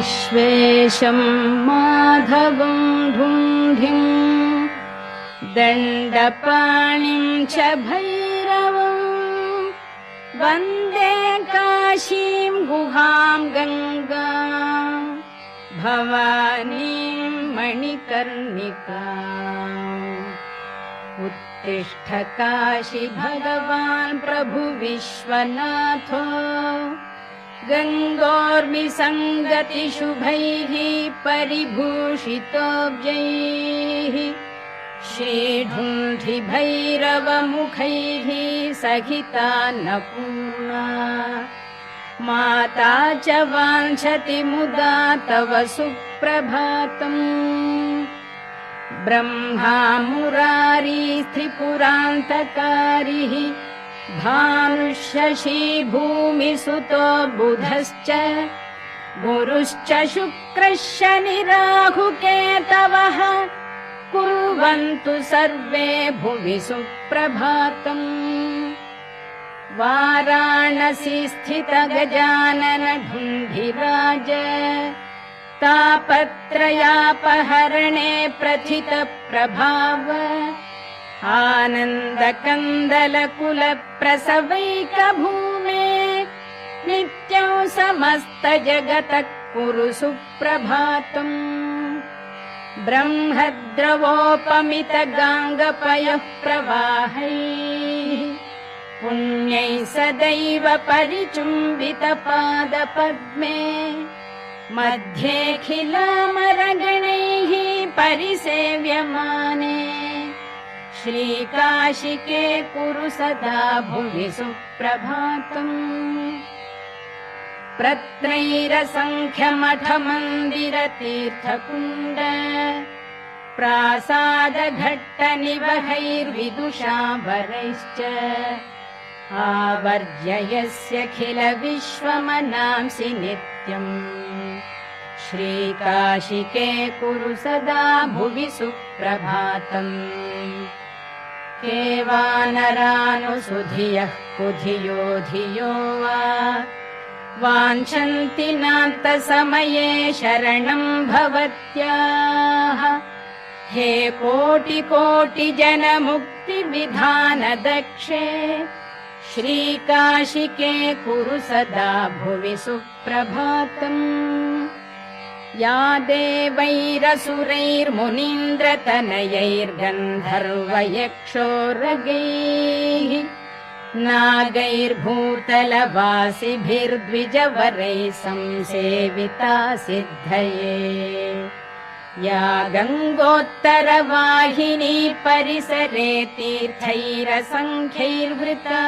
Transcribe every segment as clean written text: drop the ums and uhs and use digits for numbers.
विश्वेशं माधवं धुन्धिं दण्डपाणिं च भैरवं वन्दे काशीं गुहां गङ्गां भवानीं मणिकर्णिकाम्। उत्तिष्ठ काशी भगवान् प्रभु विश्वनाथो गङ्गोर्मिसङ्गति शुभैः परिभूषितोऽब्जैः श्रीढुण्ढि भैरवमुखैः सहितान्नपूर्णा माता च वाञ्छति मुदा तव सुप्रभातम्। ब्रह्मा मुरारी त्रिपुरान्तकारिः भानुशशी भूमिसुतो बुधश्च गुरुश्च शुक्रः शनिराहुकेतवः कुर्वन्तु सर्वे भुवि सुप्रभातम्। वाराणसी स्थित गजानन ढुण्ढिराज तापत्रयापहरणे प्रथित प्रभाव आनन्दकन्दलकुल प्रसवैकभूमे नित्यं समस्त जगतः कुरु सुप्रभातम्। ब्रह्मद्रवोपमित गाङ्गपयः प्रवाहैः पुण्यैः सदैव परिचुम्बित पादपद्मे मध्येऽखिलामरगणैः परिसेव्यमाने श्रीकाशिके कुरु सदा भुवि सुप्रभातम्। प्रत्रैरसङ्ख्यमठमन्दिरतीर्थकुण्ड प्रासादघट्टनिवहैर्विदुषाभरैश्च आवर्ज्य यस्यखिल विश्वमनांसि नित्यम् श्रीकाशिके कुरु सदा भुवि सुप्रभातम्। केवानरानुसुधियः कुधियो धियो वा वाञ्छन्ति नान्तसमये शरणं भवत्याः। हे कोटि कोटि जन मुक्ति विधान दक्षे श्रीकाशिके कुरु सदा भुवि सुप्रभातम्। या देवैरसुरैर्मुनीन्द्रतनयैर्गन्धर्वयक्षोरगैः नागैर्भूतलवासिभिर्द्विजवरैः संसेविता सिद्धये। या गङ्गोत्तरवाहिनी परिसरे तीर्थैरसङ्ख्यैर्वृता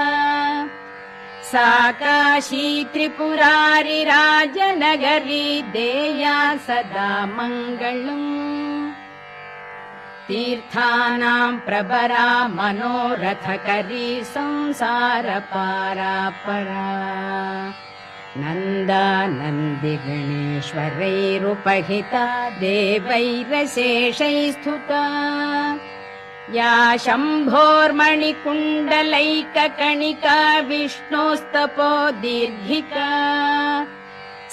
सा काशी त्रिपुरारि राजनगरी देया सदा मङ्गलम्। तीर्थानां प्रभरा मनोरथकरी संसारपारापरा नन्दानन्दिगणेश्वरैरुपहिता देवैरशेषैः स्तुता। या शम्भोर्मणिकुण्डलैककणिका विष्णोस्तपो दीर्घिका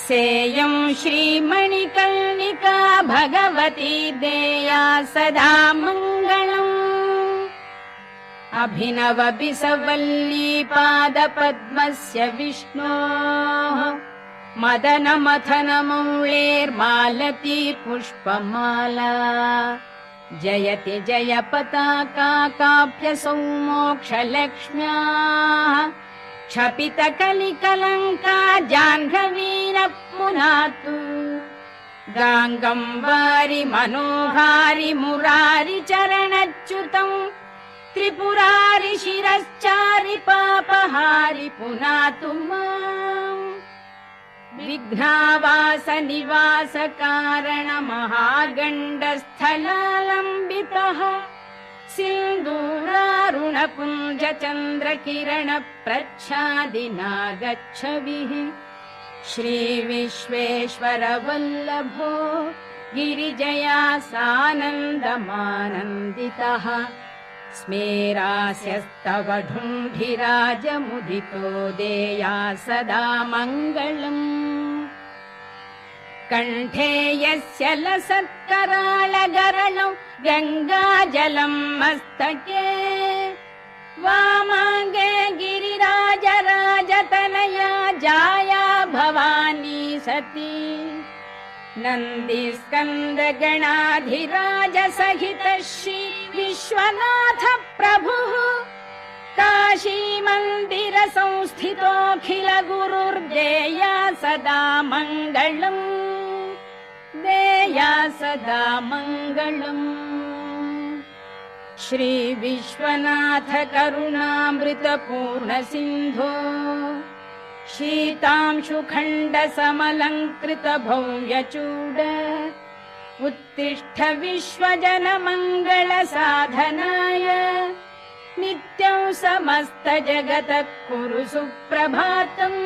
सेयं श्रीमणिकर्णिका भगवती देया सदा मङ्गलम्। अभिनव बिसवल्ली पादपद्मस्य विष्णोः मदनमथनमौळेर्मालती पुष्पमाला जयति जय पताका काप्यसौ मोक्षलक्ष्म्याः क्षपितकलिकलङ्का जाह्नवीनः पुनातु। गाङ्गं वारि मनोहारि मुरारि चरणच्युतम् त्रिपुरारि शिरश्चारि पापहारि पुनातु माम्। विघ्नावास निवास कारण महागण्डस्थलालम्बितः सिन्दूरारुणपुञ्ज चन्द्रकिरण प्रच्छादिना गच्छविः श्रीविश्वेश्वर वल्लभो गिरिजया सानन्दमानन्दितः स्मेरास्यस्तव ढुण्ढिराजमुदितो देया सदा मङ्गलम्। कण्ठे यस्य लसत्कराळगरलौ गङ्गाजलम् मस्तके वामाङ्गे गिरिराजराजतनया जाया भवानी सती नन्दिस्कन्दगणाधिराज सहित श्री विश्वनाथ प्रभुः काशी मन्दिर संस्थितोऽखिल गुरुर्देया सदा मङ्गलम् देया सदा मङ्गलम् श्री विश्वनाथ करुणामृत पूर्ण सिन्धो शीतांशुखण्ड समलङ्कृत भव्यचूड उत्तिष्ठ विश्वजन मङ्गल साधनाय नित्यं समस्त जगतः कुरु सुप्रभातम्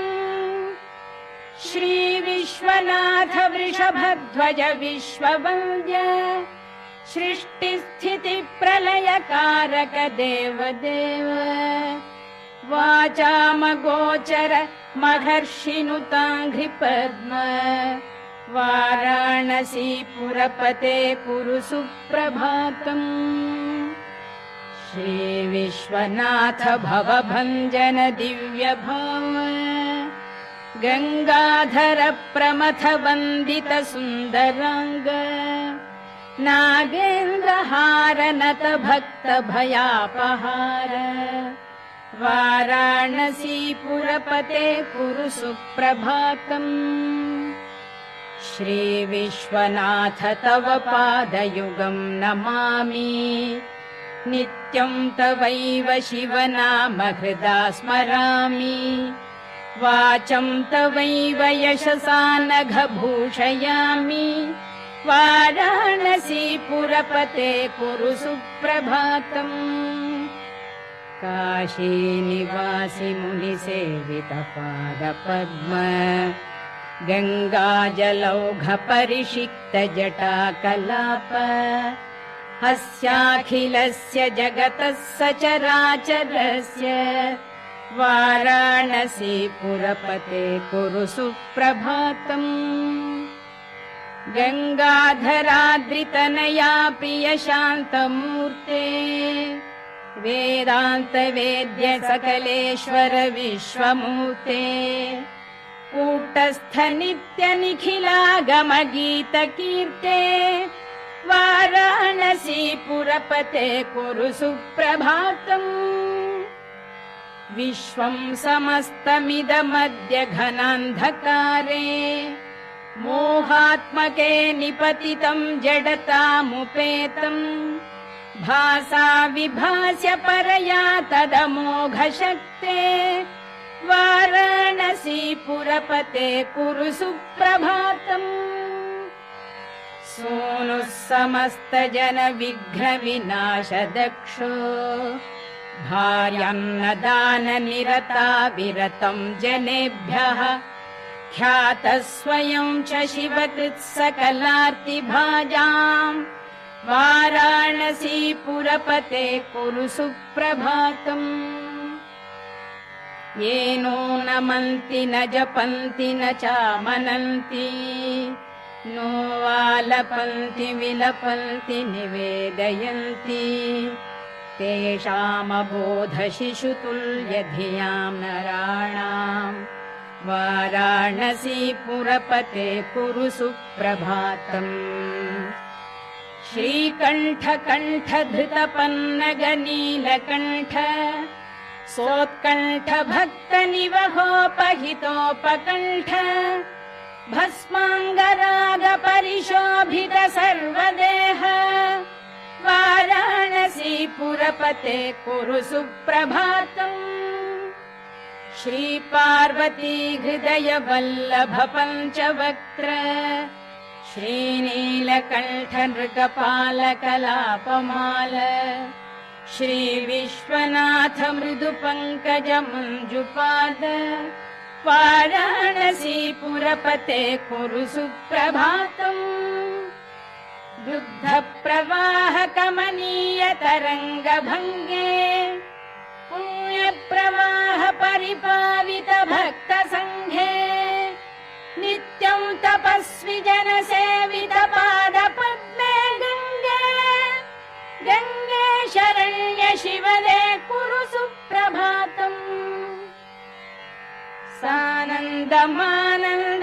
श्री विश्वनाथ वृषभध्वज विश्ववन्द्य सृष्टिस्थिति प्रलयकारक देवदेव वाचामगोचर महर्षिनुताङ्घ्रिपद्म वाराणसी पुरपते कुरु सुप्रभातम् श्री विश्वनाथ भवभञ्जन दिव्य भाव गंगाधर प्रमथ वंदित सुंदरांग नागेन्द्र हार नत भक्त भयापहार वाराणसी पुरपते कुरु सुप्रभातम् श्री विश्वनाथ तव पादयुगं नमामि नित्यं तवैव शिवनाम हृदा स्मरामि वाचं तवैव यशसा नघ भूषयामि वाराणसी पुरपते कुरु सुप्रभातम् काशी निवासि मुनिसेवित पादपद्म गङ्गाजलौघ परिषिक्त जटाकलाप हस्याखिलस्य जगतः सचराचरस्य वाराणसी पुरपते कुरु सुप्रभातम् गङ्गाधराद्रितनया प्रिय शान्तमूर्ते वेदान्त वेद्य सकलेश्वर विश्वमूर्ते कूटस्थ नित्य निखिलागम गीत कीर्ते वाराणसी पुरपते कुरु सुप्रभातम् विश्वं समस्तमिदमद्य घनान्धकारे मोहात्मके निपतितं जडतामुपेतम् भासा विभास्य परया तदमोघशक्ते वाराणसी पुरपते कुरु सुप्रभातम् सूनुः समस्त जन विघ्न विनाश दक्षो भार्यान्नदान निरता विरतं जनेभ्यः ख्यातः स्वयं च शिवकृत् सकलार्तिभाजाम् वाराणसी पुरपते कुरु सुप्रभातम् येनो नमन्ति न जपन्ति न चामनन्ति नो वालपन्ति विलपन्ति निवेदयन्ति तेषामबोध शिशुतुल्य धियां नराणाम् वाराणसी पुरपते कुरु सुप्रभातम् श्रीकण्ठ कण्ठ धृत पन्नग नीलकण्ठ सोत्कण्ठ भक्त निवहोपहितोपकण्ठ भस्माङ्गराग परिशोभित सर्वदेह वाराणसी पुरपते कुरु सुप्रभातम् श्री पार्वती हृदय वल्लभ पंचवक्त्र श्रीनीलकण्ठ नृकपाल कलापमाल श्री विश्वनाथ मृदु पंकज मंजुपाद वाराणसी पुरपते कुरु सुप्रभातम् दुग्ध प्रवाह कमनीय तरंग भंगे पुण्य प्रवाह परिपावित भक्त संघे नित्यं तप तपस्वि जन सेवित पाद पद्मे गंगे गंगे शरण्य शिवदे कुरु सुप्रभातम् सानन्दमानन्द